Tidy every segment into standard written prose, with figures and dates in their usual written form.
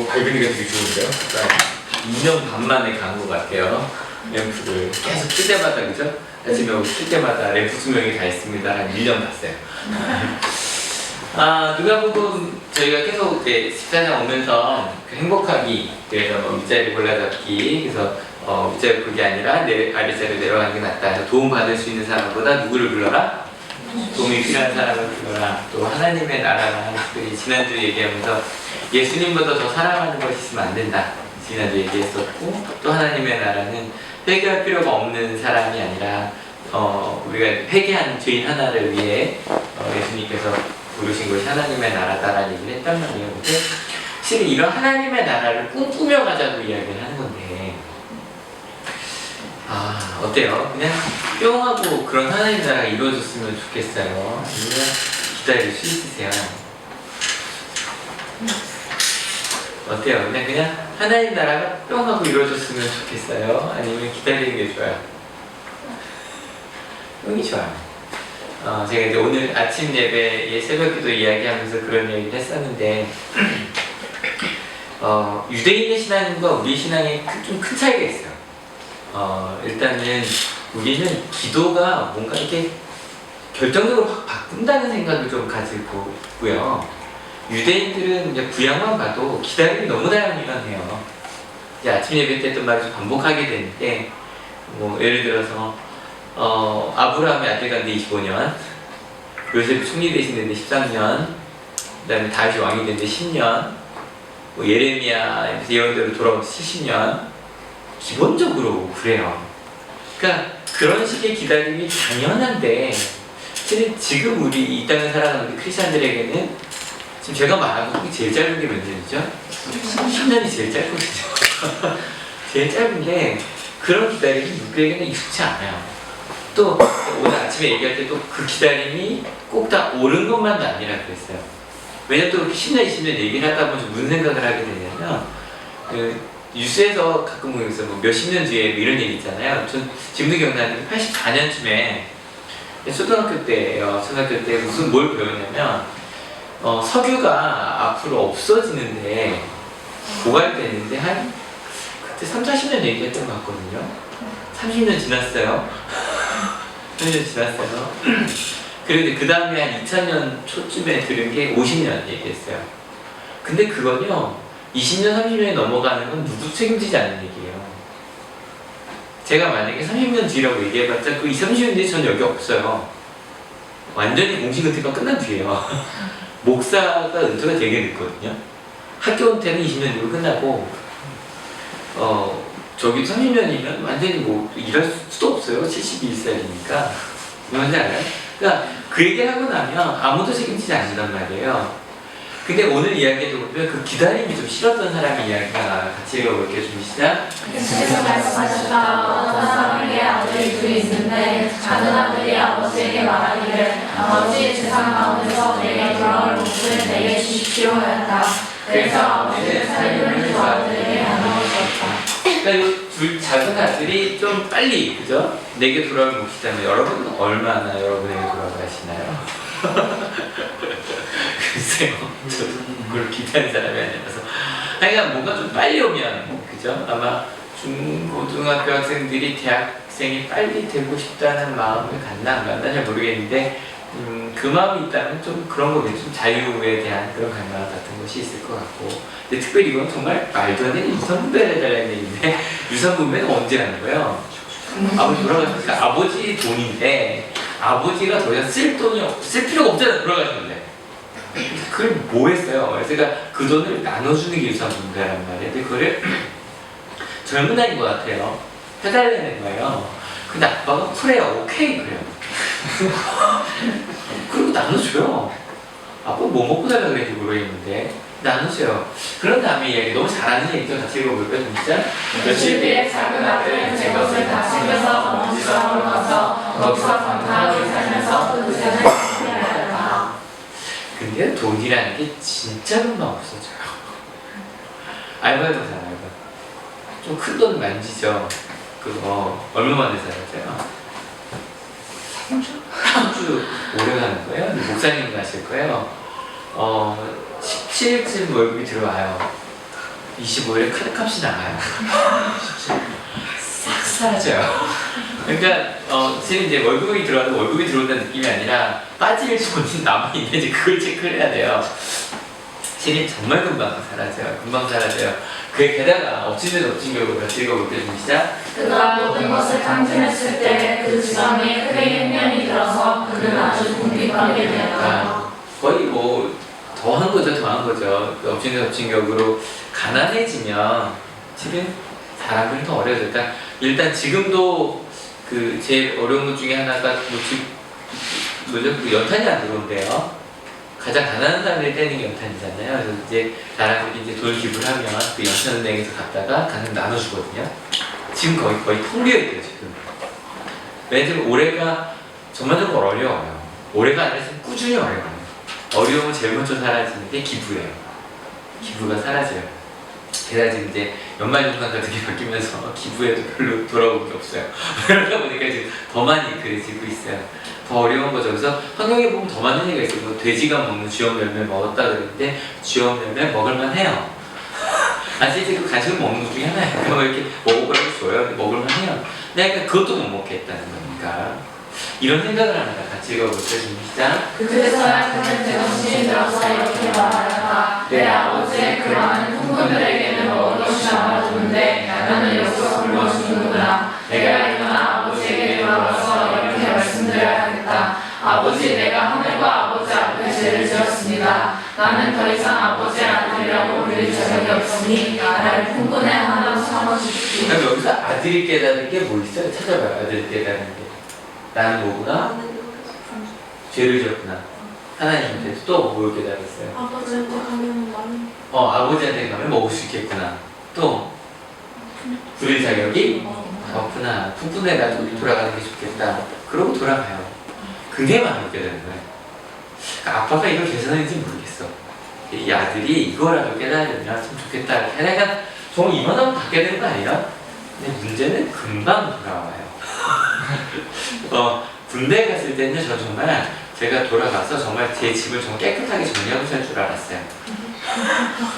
밝으니까 되게 좋은데요? 2년 반 만에 간 것 같아요. 램프를 계속 뜰 때마다, 그죠? 아침에 오고 뜰 때마다 램프 수명이 다 있습니다. 한 1년 봤어요. 누가복음 저희가 계속 이제 14장 오면서 그 행복하기, 그래서 뭐 밑자리 골라잡기, 그래서 밑자리 그게 아니라 아랫자리로 내려가는 게 낫다. 그래서 도움 받을 수 있는 사람보다 누구를 불러라? 도움이 필요한 사람을 불러라. 또 하나님의 나라라는 특별히 지난주 얘기하면서 예수님보다 더 사랑하는 것이 있으면 안 된다. 지난주 얘기했었고, 또 하나님의 나라는 회개할 필요가 없는 사람이 아니라 우리가 회개하는 죄인 하나를 위해 예수님께서 부르신 것이 하나님의 나라다라는 얘기를 했단 말이에요. 근데 실은 이런 하나님의 나라를 꿈꾸며 가자고 이야기를 하는 건데, 어때요? 그냥 뿅 하고 그런 하나님의 나라가 이루어졌으면 좋겠어요? 아니면 기다릴 수 있으세요? 어때요? 그냥 하나님 나라가 뿅 하고 이루어졌으면 좋겠어요? 아니면 기다리는 게 좋아요? 뿅이 좋아요. 제가 이제 오늘 아침 예배에 새벽기도 이야기하면서 그런 얘기를 했었는데, 유대인의 신앙과 우리 신앙에 좀 큰 차이가 있어요. 일단은 우리는 기도가 뭔가 이렇게 결정적으로 확 바꾼다는 생각을 좀 가지고 있고요. 유대인들은 이제 구약만 봐도 기다림이 너무 다양해요. 이제 아침 예배 때 했던 말을 좀 반복하게 되는데, 뭐 예를 들어서 아브라함의 아들 간데 25년, 요셉이 총리 되시는데 13년, 그 다음에 다윗이 왕이 되는데 10년, 뭐 예레미야 예언대로 돌아오면서 70년, 기본적으로 그래요. 그러니까 그런 식의 기다림이 당연한데, 지금 우리 이 땅을 살아가는 우리 크리스찬들에게는 지금 제가 말한 거 제일 짧은 게 몇 년이죠? 10년이 제일 짧거든요. 제일 짧은데 그런 기다림이 누구에게는 익숙치 않아요. 또 오늘 아침에 얘기할 때도 그 기다림이 꼭 다 옳은 것만도 아니라 그랬어요. 왜냐면 또 10년, 20년 얘기를 하다 보면 무슨 생각을 하게 되냐면, 뉴스에서 가끔 보면서 뭐 몇십 년 뒤에 뭐 이런 얘기 있잖아요. 전 지금도 기억나는 게 84년쯤에 초등학교 때예요. 초등학교 때 뭘 배웠냐면, 석유가 앞으로 없어지는데 고갈되는데 한 그때 30-40년 얘기했던 것 같거든요. 30년 지났어요. 30년 지났어요. 그리고 그 다음에 한 2000년 초쯤에 들은 게 50년 얘기했어요. 근데 그건요, 20년, 30년이 넘어가는 건 누구 책임지지 않는 얘기예요. 제가 만약에 30년 뒤라고 얘기해봤자 그 20, 30년 뒤에 전 여기 없어요. 완전히 공식 은퇴가 끝난 뒤에요. 목사가 은퇴가 되게 늦거든요. 학교 은퇴는 20년 뒤로 끝나고, 저기 30년이면 완전히 뭐 일할 수도 없어요. 71살이니까. 뭔지 알아요? 그러니까 그 얘기를 하고 나면 아무도 책임지지 않는단 말이에요. 근데 오늘 이야기에도 보면 그 기다림이 좀 싫었던 사람의 이야기가 같이 읽어볼게요. 좀 시작. 예수께서 말씀하셨다. 어떤 사람에게 아들이 둘이 있는데 작은 아들이 아버지에게 말하기를 아버지의 재산 가운데서 내게 돌아올 몫을 내게 주십시오 하였다. 그래서 아버지는 살림을 두 아들에게 나누어 주었다. 그러니까 둘 작은 아들이 좀 빨리, 그죠? 내게 돌아올 몫이라면 여러분은 얼마나 여러분에게 돌아가시나요? 글쎄요. 저도 그걸 기대하는 사람이 아니라서. 그러니까 뭔가 좀 빨리 오면, 그죠? 아마 중고등학교 학생들이 대학생이 빨리 되고 싶다는 마음을 갖나 안 갖나 잘 모르겠는데, 그 마음이 있다면 좀 그런 거겠죠. 좀 자유에 대한 그런 갈망 같은 것이 있을 것 같고. 근데 특별히 이건 정말 말도 안 되는 유산분배를 해달라는 얘기인데, 유산분배는 언제 하는 거예요? 아버지 돌아가시니까 아버지 돈인데, 아버지가 더 이상 쓸 필요가 없잖아요. 돌아가시는데. 그걸 뭐 했어요? 그래서 그 돈을 나눠주는 게 유산분배란 말이에요. 근데 그거를 젊은 나이인 것 같아요. 해달라는 거예요. 근데 아빠가 그래요. 오케이 그래요. 그리고 나눠줘요. 아빠 뭐 먹고 살라 그랬는지 모르겠는데 나눠줘요. 그런 다음에 이야기 너무 잘하는 얘기죠. 같이 읽어볼까요? 진짜? 며칠 뒤에 작은 아들은 제 것을 다 챙겨서 아버지 집으로 가서 거기서 방탕하게 살면서 그 돈을 갚아야. 근데 돈이라는 게 진짜 금방 없어져요. 알바해보세요. 알바. 좀 큰 돈 만지죠. 그거 얼마 만에 살았어요? 3주 오래 가는 거예요? 목사님 가실 거예요? 17일쯤 월급이 들어와요. 25일에 카드값이 나가요. 싹 사라져요. 그러니까 실은 이제 월급이 들어와도 월급이 들어온다는 느낌이 아니라 빠질 돈이 남아있는지 그걸 체크를 해야 돼요. 실은 정말 금방 사라져요. 금방 사라져요. 게다가 엎친 데 엎친 격으로 같이 읽어볼게요. 시작. 그가 모든 것을 탕진했을 때 그 지방에 크게 흉년이 들어서 그는 아주 궁핍하게 되었다. 거의 뭐 더한 거죠, 더한 거죠. 엎친 데 엎친 격으로 가난해지면 실은 사람들이 더 어려워졌다. 일단 지금도 그 제일 어려운 것 중에 하나가 뭐죠? 그 연탄이 안 들어온대요. 가장 가난한 사람들이 떼는 게 연탄이잖아요. 그래서 이제 사람들이 이제 돈을 기부를 하면 그 연탄은행에서 갖다가 가끔 나눠주거든요. 지금 거의 텅 비어 있대요, 지금. 왜냐면 올해가 전반적으로 어려워요. 올해가 아니라 꾸준히 어려워요. 어려움은 제일 먼저 사라지는 게 기부예요. 기부가 사라져요. 게다가 지금 이제 연말정산 같은 게 바뀌면서 기부에도 별로 돌아오는 게 없어요. 그러다 보니까 지금 더 많이 그래지고 있어요. 더 어려운 거죠. 그래서 성경에 보면 더 많은 얘기가 있어요. 뭐 돼지가 먹는 쥐업 열매 먹었다 그랬는데 쥐업 열매 먹을만 해요. 사실 이제 그 간식을 먹는 것 중에 하나예요. 그럼 이렇게 먹어보라고 줘요. 먹을만 해요. 근데 그것도 못 먹겠다는 거니까. 이런 생각을 하다가 같이 읽어볼게요. 시작. 그제서야 그는 제정신이 들어서 이렇게 말하였다. 내 아버지의 그 많은 풍군들에게는 먹을 것이 남아두는데 나는 여기서 굶어 죽는구나. 내가 일어나 아버지에게 돌아가서 이렇게 말씀드려야 하겠다. 아버지, 내가 하늘과 아버지 앞에 죄를 지었습니다. 나는 더 이상 아버지의 아들이라고 불릴 자격이 없으니 나를 풍군에 하나로 삼아주십시오. 그럼 여기서 아들이 깨닫는 게 뭐 있어요? 찾아봐요. 아들이 깨닫는 게. 나는 뭐구나? 죄를 지었구나. 하나님한테 또 뭘 깨달았어요? 아버지한테 가면 많이 아버지한테 가면 먹을 수 있겠구나. 또 부릴 자격이 없구나. 풍분해가지고 돌아가는 게 좋겠다. 그러고 돌아가요. 그게 마음이 깨닫는 거예요. 그러니까 아빠가 이걸 계산했는지 모르겠어. 이 아들이 이거라도 깨달으면 참 좋겠다. 걔네가 정말 이만하면 다 깨닫는 거 아니야? 근데 문제는 금방 돌아와요. 군대 갔을 때는 저 정말 제가 돌아가서 정말 제 집을 정말 깨끗하게 정리하고 살 줄 알았어요.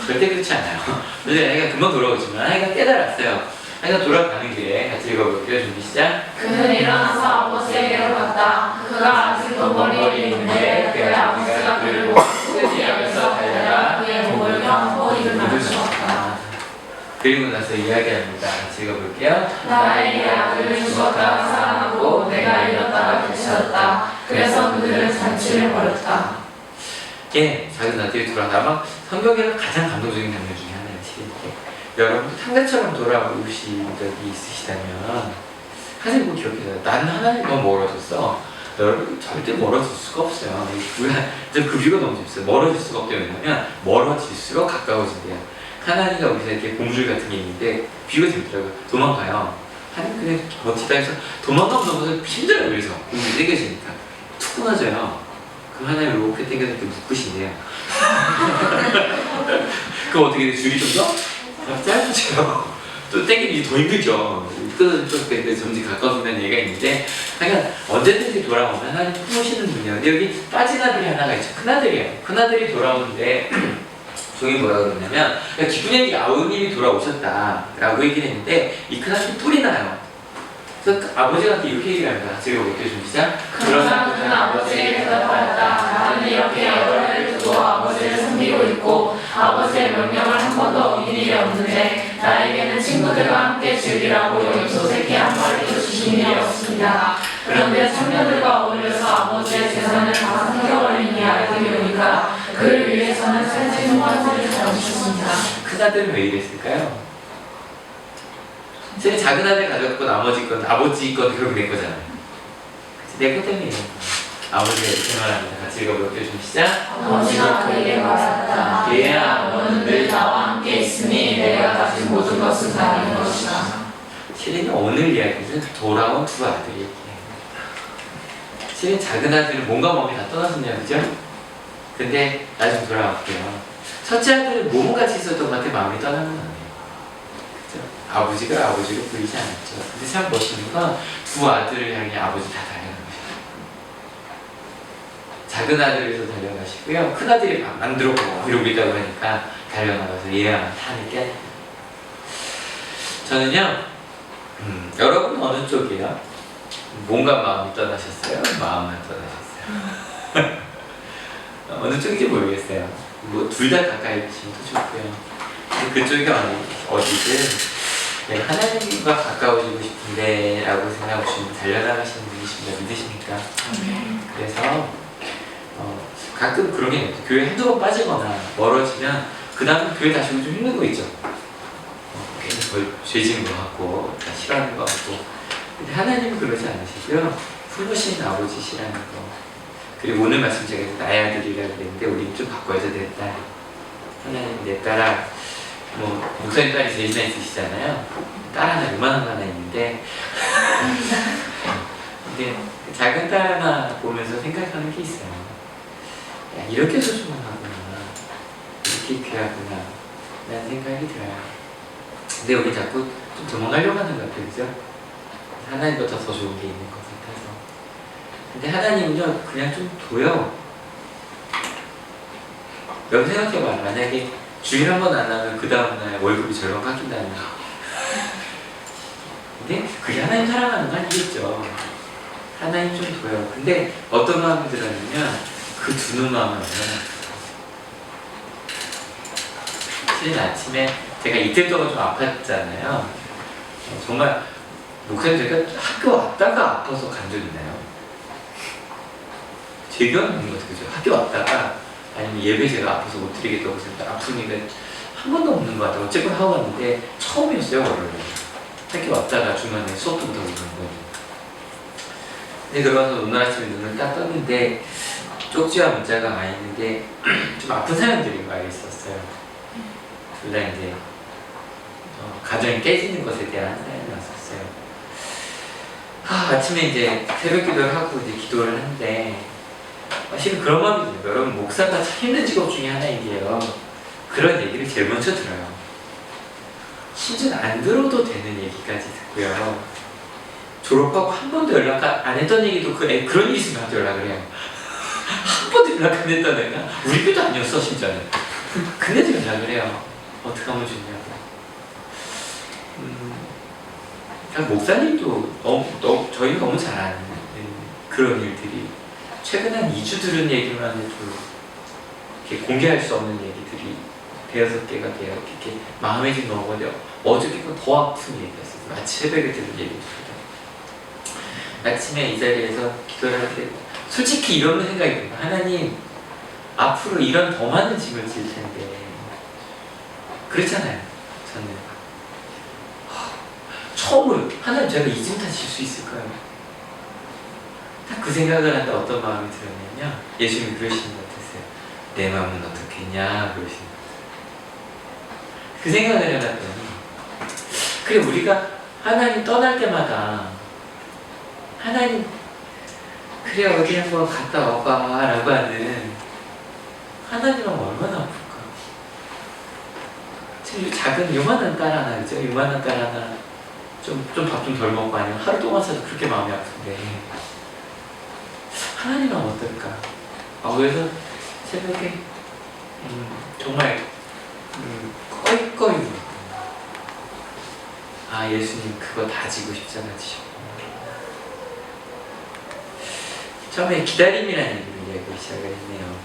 절대 그렇지 않아요. 근데 애가 금방 돌아오지만 애가 깨달았어요. 애가 돌아가는 길에 같이 읽어볼게요. 준비 시작. 그는 일어나서 아버지에게로 갔다. 그가 아직도 머리에 있는데 그의 아버지가 그를 보고 끝이 여기서 달려가 그의 목을 펴고 이를 맞추었다. 그리고 나서 이야기합니다. 같이 읽어볼게요. 나의 아들을 죽었다가 살아나고 내가 잃었다가 되찾았다. 그래서 그들은 잔치를 벌였다. 예, 작은 아들이 돌아가면 성경에는 가장 감동적인 장면 중에 하나예요. 여러분도 탕자처럼 돌아오신 적이 있으시다면 사실 뭐 기억해요. 나는 하나님과 멀어졌어. 여러분 절대 멀어질 수가 없어요. 그 비유가 너무 재밌어요. 멀어질 수가 없대요. 왜냐면 멀어질수록 가까워진대요. 하나님과 우리가 이렇게 고무줄 같은 게 있는데 비유가 재밌더라고요. 도망가요. 하나님 그냥 버티다 해서 도망가면 너무 힘들어요. 그래서 고무줄이 땡겨지니까 툭 끊어져요. 그 하나님을 로프에 땡겨서 이렇게 묶으신대요. 그럼 어떻게 돼? 줄이 좀 더 짧아져요. 또 땡기면 이제 더 힘들죠. 끄는 쪽에 점점 가까워진다는 얘기가 있는데, 그러니까 언제든지 돌아오면 하나님 품으시는 분이에요. 근데 여기 빠진 아들이 하나가 있죠. 큰아들이에요. 큰아들이 돌아오는데 종이 뭐라 그러냐면 기쁜 얘기 아우님이 돌아오셨다라고 얘기를 했는데 이 큰아들이 뿔이 나요. 그래서 그 아버지가 이렇게 얘기를 합니다. 제가 볼게요. 좀 시작. 그러나 그는 아버지에게 대답하였다. 나는 이렇게 여러를 두고 아버지를 섬기고 있고 아버지의 명령을 한 번도 어긴 일이 없는데 나에게는 친구들과 함께 즐기라고 여기서 새끼 한 마리도 주신 일이 없습니다. 그런데 청년들과 어울려서 아버지의 재산을 다 삼켜버린 이 아들이 오니까 그를 위해서는 살찐 송아지를 잡으셨습니다. 큰아들은 왜 이랬을까요? 제 작은 아들 가졌고 나머지 건 아버지 건 그렇게 된 거잖아요. 내 것 때문에 아버지가 이렇게 말합니다. 같이 읽어볼게요. 좀 시작. 아버지가 그에게 말하였다. 얘야, 너는 늘 나와 함께 있으니 내가 가진 모든 것은 나의 것이다. 실은 오늘 이야기는 돌아온 두 아들 얘기예요. 실은 작은 아들은 몸과 몸이 다 떠났었네요. 그죠? 근데 나중에 돌아왔고요. 첫째 아들은 몸은 같이 있었던 것 같아 마음이 떠나는 거예요. 아버지가 아버지로 보이지 않았죠. 근데 참 멋있는 건 두 아들을 향해 아버지 다 달려가는 작은 아들에서 달려가시고요. 큰 아들이 만들었고 이러고 있다고 하니까 달려나가서 얘야 하니까 저는요. 여러분 어느 쪽이에요? 몸과 마음이 떠나셨어요? 마음만 떠나셨어요? 어느 쪽인지 모르겠어요. 뭐 둘 다 가까이 계시면 더 좋고요. 근데 그쪽이 어디든 내가 하나님과 가까워지고 싶은데 라고 생각하시면 달려나가시는 분이십니다. 믿으십니까? 그래서 가끔 그런 게 있어요. 교회 한두 번 빠지거나 멀어지면 그 다음에 교회 다시 오기 좀 힘든 거 있죠. 괜히 뭘 죄진 것 같고 다 싫어하는 것 같고. 근데 하나님은 그러지 않으시고요. 품으신 아버지시라는 거. 그리고 오늘 말씀 제가 나의 아들이라고 그랬는데 우리 좀 바꿔야죠. 내 딸. 하나님 내 딸아. 뭐 목사님 딸이 셋이나 있으시잖아요. 딸 하나 요만한 거 하나 있는데 근데 작은 딸 하나 보면서 생각하는 게 있어요. 야, 이렇게 소중하구나. 이렇게 귀하구나. 라는 생각이 들어요. 근데 우리 자꾸 좀 도망가려고 하는 것 같아요. 그죠? 하나님보다 더 좋은 게 있는 것 같아서. 근데 하나님은요, 그냥 좀 둬요. 여러분 생각해봐요. 만약에 주일 한 번 안 하면 그 다음날 월급이 절반 깎인다는 거. 근데 그게 하나님 사랑하는 거 아니겠죠. 하나님 좀 둬요. 근데 어떤 마음이 들었냐면 그 두는 마음을 실은 아침에 제가 이틀 동안 좀 아팠잖아요. 정말 목사님 제가 학교 왔다가 아파서 간 적 있나요? 제 기억은 있는 것 같아요. 그죠? 학교 왔다가 아니면 예배 제가 아파서 못 드리겠다고 했는데 아프니까 한 번도 없는 것 같아요. 어쨌건 하고 왔는데 처음이었어요. 월요일에. 학교 왔다가 중간에 수업도 못하고 있는 거. 근데 그러면서 오늘 아침에 눈을 딱 떴는데 쪽지와 문자가 많이 있는데 좀 아픈 사람들인 거 알겠었어요. 둘 다 이제 가정이 깨지는 것에 대한 사연이 왔었어요. 아침에 이제 새벽 기도를 하고 이제 기도를 하는데 사실은 그런 마음이 들어요. 여러분 목사가 참 힘든 직업 중에 하나이게요. 그런 얘기를 제일 먼저 들어요. 심지어 안 들어도 되는 얘기까지 듣고요. 졸업하고 한 번도 연락 안 했던 얘기도 그런 일 있으면 나한테 연락을 해요. 한 번도 연락 안 했던 애가 우리 교도 아니었어 심지어는. 근데도 연락을 해요. 어떻게 하면 좋냐고. 목사님도 저희가 너무 잘 아는 그런 일들이 최근 한 2주 들은 얘기만 해도 이렇게 공개할 수 없는 얘기들이 5-6개가 돼요. 이렇게 마음에 좀 넘어가요. 어저께가 더 아픈 얘기였어요. 아침 새벽에 들은 얘기였어요. 아침에 이 자리에서 기도를 할 때 솔직히 이런 생각이 들어요. 하나님 앞으로 이런 더 많은 짐을 질 텐데 그렇잖아요. 저는 처음으로 하나님 제가 이 짐 다 질 수 있을까요? 딱 그 생각을 하는데 어떤 마음이 들었냐면 예수님이 그러시는 것 같았어요. 내 마음은 어떻겠냐 그러시는 것 같아요. 그 생각을 해봤더니 그래 우리가 하나님 떠날 때마다 하나님 그래 어디 한번 갔다 와봐 라고 하는 하나님은 얼마나 아플까. 지금 작은 요만한 딸 하나 그죠? 요만한 딸 하나 좀 밥 좀 덜 먹고 아니면 하루 동안 사도 그렇게 마음이 아픈데 하나님은 어떨까? 그래서 새벽에 정말 꺼이꺼이 예수님 그거 다 지고 십자가 지셨구나. 처음에 기다림이라는 얘기를 이야기 시작을 했네요.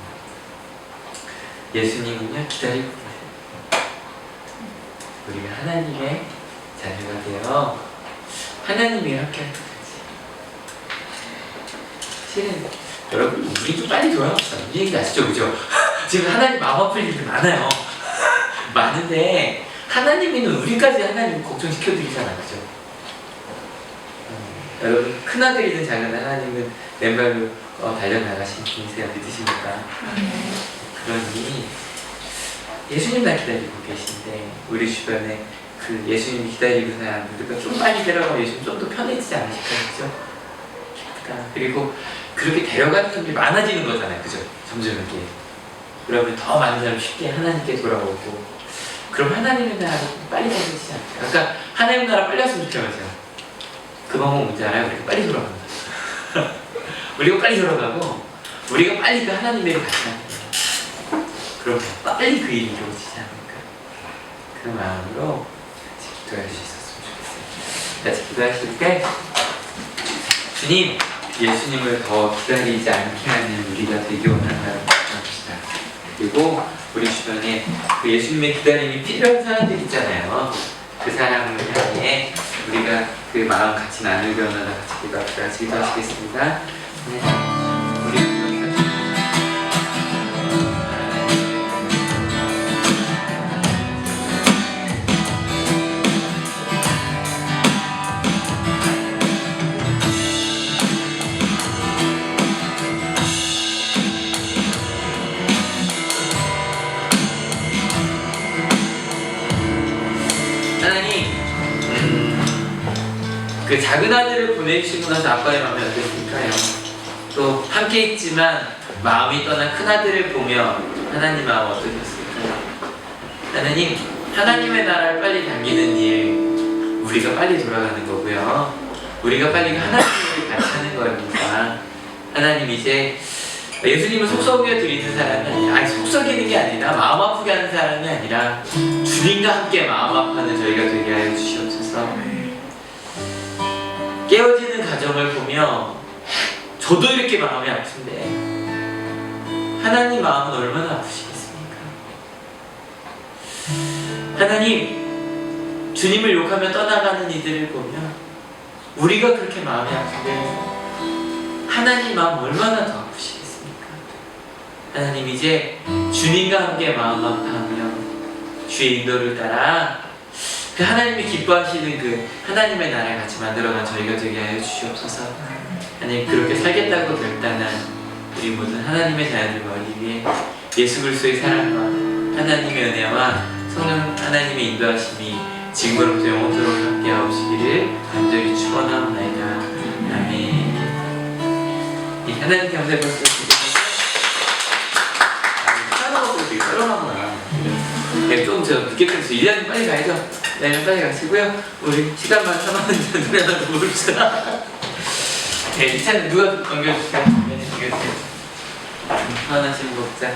예수님은요 기다리고 계세요. 우리가 하나님의 자녀가 되어 하나님이 이렇게 할 때까지. 실은 여러분 우리 좀 빨리 돌아갑시다. 이 얘기 아시죠? 그죠? 지금 하나님 마음 아플 일이 많아요. 많은데 하나님은 우리까지 하나님 걱정시켜드리잖아요. 그죠? 여러분 큰아들이든 작은아들 하나님은 맨발로 달려나가신 분이세요. 믿으십니까? 그러니 예수님 날 기다리고 계신데 우리 주변에 그 예수님이 기다리고 있는 사람들과 좀 빨리 데려가면 예수님 좀 더 편해지지 않으실까요? 그죠? 그리고 그렇게 데려가는 사람들이 많아지는 거잖아요. 그죠? 점점 이렇게 여러분 더 많은 사람이 쉽게 하나님께 돌아오고 그럼 하나님의 나라가 빨리 가지지 않을까요? 그러니까 하나님 나라 빨리 왔으면 좋겠어요. 그 방법 뭔지 알아요? 우리가 빨리 돌아가는 거예요. 우리가 빨리 돌아가고 우리가 빨리 그 하나님의 같이 하는 거예요. 그럼 빨리 그 일이 이루어지지 않을까? 그 마음으로 같이 기도할 수 있었으면 좋겠어요. 같이 기도하실 때 주님, 예수님을 더 기다리지 않게 하는 우리가 되기 원한다고 합시다. 그리고 우리 주변에 그 예수님의 기다림이 필요한 사람들 있잖아요. 그 사람을 향해 우리가 그 마음 같이 나누기 원하다 같이 기도합시다. 같이 기도하시겠습니다. 네. 우리 하나님, 그 작은 아들을 보내주시고 나서 아빠의 마음이 어땠을까요? 또 함께 있지만 마음이 떠난 큰 아들을 보며 하나님 마음 어떠셨을까요? 하나님, 하나님의 나라를 빨리 당기는 일, 우리가 빨리 돌아가는 거고요. 우리가 빨리 하나님을 같이 하는 겁니다. 하나님, 이제 예수님을 속썩여 드리는 사람이 아니라, 아니 속썩이는 게 아니라 마음 아프게 하는 사람이 아니라 주님과 함께 마음 아파하는 저희가 되게 하여 주시옵소서. 깨어지는 가정을 보며 저도 이렇게 마음이 아픈데 하나님 마음은 얼마나 아프시겠습니까? 하나님, 주님을 욕하며 떠나가는 이들을 보며 우리가 그렇게 마음이 아픈데 하나님 마음 얼마나 더 아프시겠습니까? 하나님, 이제 주님과 함께 마음 아파하며 주의 인도를 따라 그 하나님이 기뻐하시는 그 하나님의 나라를 같이 만들어간 저희가 되게 하여 주시옵소서. 하나님, 그렇게 살겠다고 결단한 우리 모든 하나님의 자녀들 머리 위에 예수 그리스도의 사랑과 하나님의 은혜와 성령 하나님의 인도하심이 지금으로부터 영원토록 함께 하시기를 간절히 축원하옵나이다. 아멘. 이 하나님 감사의 박수 드리겠습니다. 되게 썰렁하구나. 네, 조금 제가 늦게 끊어서 이장님 빨리 가야죠. 네, 빨리 가시고요. 우리 시간 많다면 노래 하나 부릅시다. 네, 이 차는 누가 넘겨주실까? 네, 이겨주세요. 하나씩 먹자.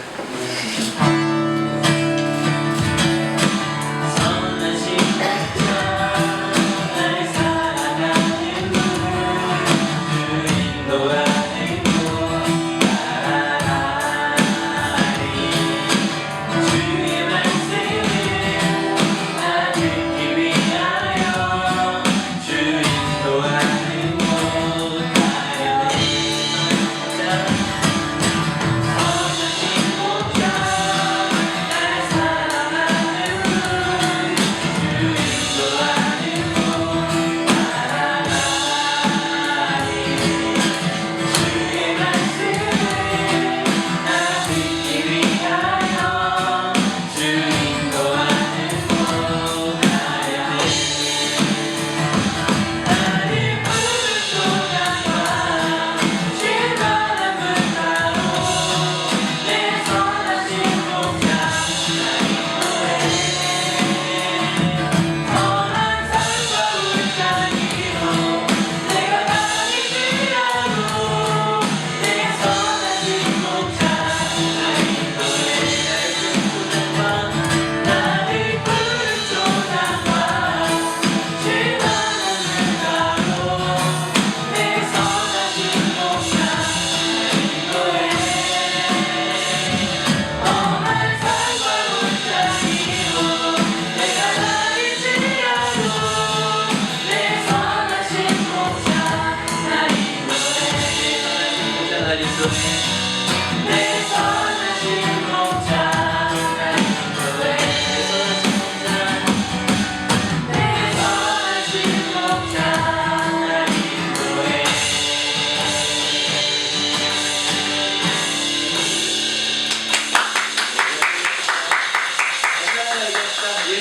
하나님도